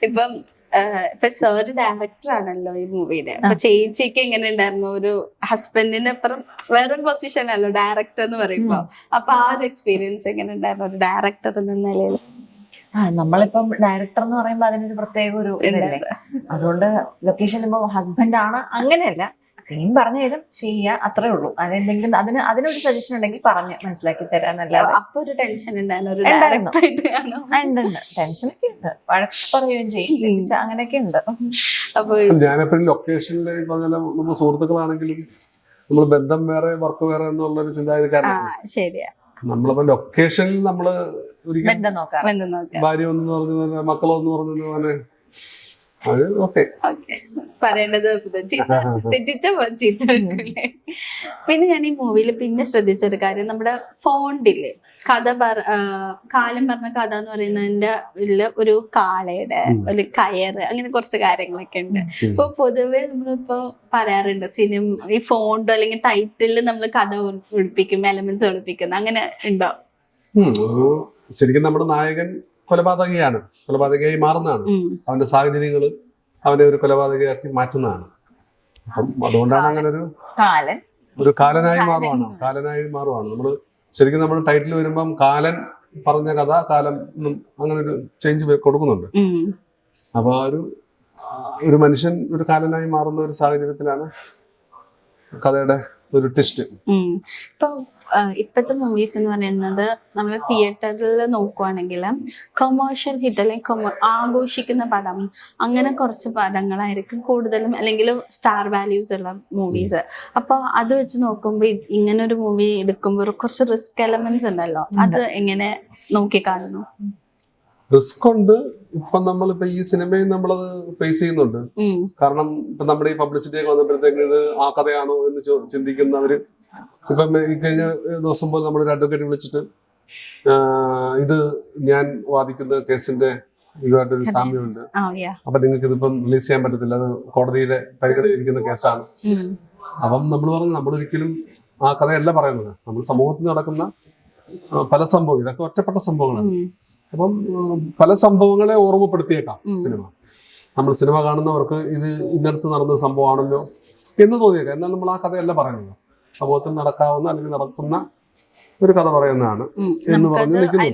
ഇപ്പം ഇപ്പൊ sir director ആണല്ലോ ഈ മൂവിയുടെ. അപ്പൊ ചേച്ചിക്ക് എങ്ങനെ ഉണ്ടായിരുന്നു? ഒരു ഹസ്ബൻഡിന്റെ അപ്പുറം വേറൊരു പൊസിഷൻ ആണല്ലോ ഡയറക്ടർ എന്ന് പറയുമ്പോ. അപ്പൊ ആ ഒരു എക്സ്പീരിയൻസ് എങ്ങനെ ഉണ്ടായിരുന്നു ഒരു ഡയറക്ടർ എന്ന നിലയിൽ? നമ്മളിപ്പം ഡയറക്ടർ എന്ന് പറയുമ്പോ അതിനൊരു പ്രത്യേക ഒരു ഇതല്ലേ. അതുകൊണ്ട് ലൊക്കേഷൻ ഇപ്പൊ ഹസ്ബൻഡ് ആണ് അങ്ങനെയല്ല, സീൻ പറഞ്ഞു തരും, ചെയ്യുക, അത്രേ ഉള്ളൂ. അതെന്തെങ്കിലും അതിനൊരു സജഷൻ ഉണ്ടെങ്കിൽ പറഞ്ഞ് മനസ്സിലാക്കി തരാന്നല്ലാതെ. അപ്പൊ ഒരു ടെൻഷൻ ഉണ്ടായിരുന്നു ഒരു ഉണ്ടായിരുന്നു. ഡയറക്ടറായിട്ട് കാണും. ടെൻഷനൊക്കെ ഉണ്ട്, വഴക്ക് പറയുകയും ചെയ്യും, അങ്ങനെയൊക്കെ ഉണ്ട്. അപ്പൊ ഞാനെപ്പോഴും ലൊക്കേഷനിൽ നമ്മൾ സുഹൃത്തുക്കളാണെങ്കിലും നമ്മൾ ബന്ധം വേറെ വർക്ക് വേറെ എന്നുള്ളൊരു ചിന്താഗതിക്കാരനാണ്. ശരിയാ. നമ്മളിപ്പോ ലൊക്കേഷനിൽ നമ്മള് ഒരിക്കലും ബന്ധം നോക്കാം. ഭാര്യ ഒന്ന് പറഞ്ഞു മക്കളോ എന്ന് പറഞ്ഞു പോലെ അത് ഓക്കെ പറയേണ്ടത് തെറ്റിച്ച ചീത്ത വെക്കൂലേ. പിന്നെ ഞാൻ ഈ മൂവിയിൽ പിന്നെ ശ്രദ്ധിച്ചൊരു കാര്യം, നമ്മുടെ ഫോണ്ടില് കാലം പറഞ്ഞ കഥ എന്ന് പറയുന്നതിന്റെ ഒരു കാളയുടെ ഒരു കയറ്, അങ്ങനെ കുറച്ച് കാര്യങ്ങളൊക്കെ ഉണ്ട്. ഇപ്പൊ പൊതുവെ നമ്മളിപ്പോ പറയാറുണ്ട് സിനിമ ഈ ഫോണ്ടോ അല്ലെങ്കിൽ ടൈറ്റിലിൽ നമ്മൾ കഥ ഒളിപ്പിക്കും, എലമെന്റ്സ് ഒളിപ്പിക്കുന്നു, അങ്ങനെ ഉണ്ടോ? ശരിക്കും നമ്മുടെ നായകൻ കൊലപാതകയായി മാറുന്നതാണ്. അവന്റെ സാഹചര്യങ്ങള് അവനെ ഒരു കൊലപാതകയാക്കി മാറ്റുന്നതാണ്. അപ്പം അതുകൊണ്ടാണ് അങ്ങനെ ഒരു കാലനായി മാറുവാണ് നമ്മള്. ശരിക്കും നമ്മൾ ടൈറ്റിൽ വരുമ്പം കാലൻ പറഞ്ഞ കഥ കാലം അങ്ങനെ ഒരു ചേഞ്ച് കൊടുക്കുന്നുണ്ട്. അപ്പൊ ഒരു മനുഷ്യൻ ഒരു കാലനായി മാറുന്ന ഒരു സാഹചര്യത്തിലാണ് കഥയുടെ ഒരു ട്വിസ്റ്റ്. ഇപ്പൊ ഇപ്പോഴത്തെ മൂവീസ് എന്ന് പറയുന്നത് നമ്മൾ തിയേറ്ററിൽ നോക്കുവാണെങ്കിൽ കൊമേഴ്ഷ്യൽ ഹിറ്റ് അല്ലെങ്കിൽ ആഘോഷിക്കുന്ന പടം, അങ്ങനെ കുറച്ച് പടങ്ങളായിരിക്കും കൂടുതലും, അല്ലെങ്കിൽ സ്റ്റാർ വാല്യൂസ് ഉള്ള മൂവീസ്. അപ്പൊ അത് വെച്ച് നോക്കുമ്പോൾ ഇങ്ങനെ ഒരു മൂവി എടുക്കുമ്പോൾ കുറച്ച് റിസ്ക് എലമെന്റ്സ് ഉണ്ടല്ലോ, അത് എങ്ങനെ നോക്കിക്കാണുന്നു? റിസ്ക് ഉണ്ട്. ഇപ്പൊ നമ്മളിപ്പോ ഈ സിനിമയിൽ നമ്മളത് ഫേസ് ചെയ്യുന്നുണ്ട്. കാരണം ഇപ്പൊ നമ്മുടെ ഈ പബ്ലിസിറ്റി ഒക്കെ വന്നപ്പോഴത്തേക്ക് ഇത് ആ കഥയാണോ എന്ന് ചിന്തിക്കുന്നവര് ഇപ്പം ഈ കഴിഞ്ഞ ദിവസം പോലെ നമ്മളൊരു അഡ്വക്കേറ്റ് വിളിച്ചിട്ട് ഇത് ഞാൻ വാദിക്കുന്ന കേസിന്റെ ഇതുമായിട്ടൊരു സാമ്യമുണ്ട്, അപ്പൊ നിങ്ങൾക്ക് ഇതിപ്പം റിലീസ് ചെയ്യാൻ പറ്റത്തില്ല, അത് കോടതിയിലെ പരിഗണനയിരിക്കുന്ന കേസാണ്. അപ്പം നമ്മൾ പറഞ്ഞു നമ്മളൊരിക്കലും ആ കഥയല്ല പറയുന്നത്, നമ്മൾ സമൂഹത്തിൽ നടക്കുന്ന പല സംഭവങ്ങൾ, ഇതൊക്കെ ഒറ്റപ്പെട്ട സംഭവങ്ങളാണ്. അപ്പം പല സംഭവങ്ങളെ ഓർമ്മപ്പെടുത്തിയേക്കാം സിനിമ. നമ്മൾ സിനിമ കാണുന്നവർക്ക് ഇത് ഇന്നടുത്ത് നടന്നൊരു സംഭവമാണല്ലോ എന്ന് തോന്നിയേക്കാം. എന്നാൽ നമ്മൾ ആ കഥയല്ല പറയുന്നത്, സമൂഹത്തിൽ നടക്കാവുന്ന അല്ലെങ്കിൽ നടക്കുന്ന ഒരു കഥ പറയുന്നതാണ് എന്ന് പറഞ്ഞു നിൽക്കുന്നു.